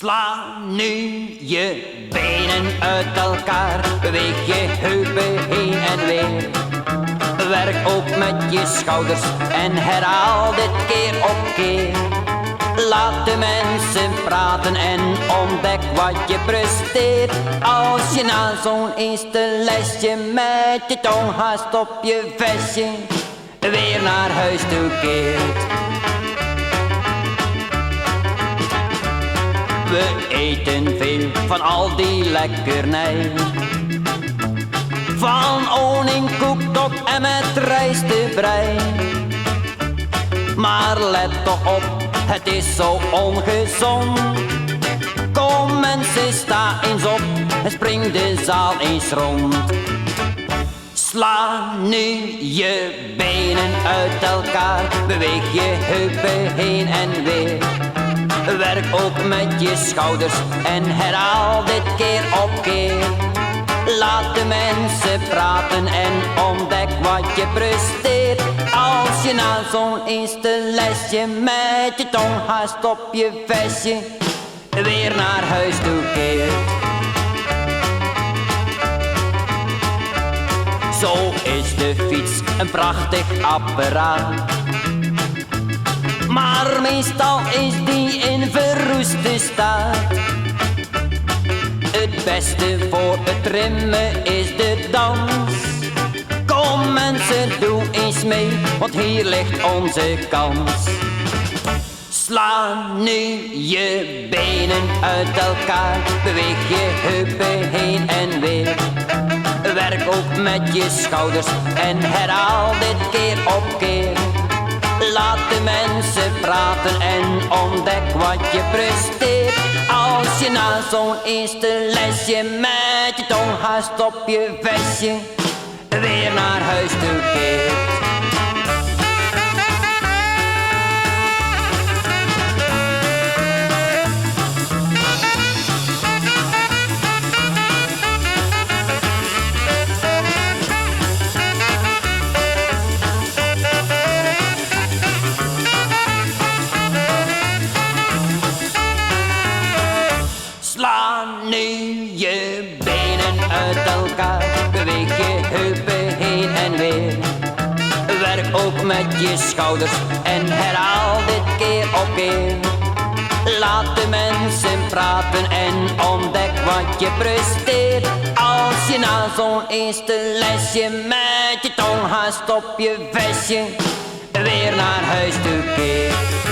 Sla nu je benen uit elkaar, beweeg je heupen heen en weer. Werk ook met je schouders en herhaal dit keer op keer. Laat de mensen praten en ontdek wat je presteert. Als je na zo'n eerste lesje met je tong haast op je vestje weer naar huis toe keert. We eten veel van al die lekkernij, van honingkoek tot en met rijstebrei. Maar let toch op, het is zo ongezond. Kom mensen, sta eens op en spring de zaal eens rond. Sla nu je benen uit elkaar, beweeg je heupen heen en weer. Werk ook met je schouders en herhaal dit keer op keer. Laat de mensen praten en ontdek wat je presteert. Als je na zo'n eerste lesje met je tong haast op je vestje weer naar huis toe keert. Zo is de fiets een prachtig apparaat, maar meestal is die in verroeste staat. Het beste voor het rimmen is de dans. Kom mensen, doe eens mee, want hier ligt onze kans. Sla nu je benen uit elkaar, beweeg je heupen heen en weer. Werk ook met je schouders en herhaal dit keer op keer. Laat de mensen praten en ontdek wat je presteert. Als je na zo'n eerste lesje met je tong haast op je vestje weer naar huis toe keert. Sla nu je benen uit elkaar, beweeg je heupen heen en weer. Werk ook met je schouders en herhaal dit keer op keer. Laat de mensen praten en ontdek wat je presteert. Als je na zo'n eerste lesje met je tong haast op je vestje weer naar huis toe keert.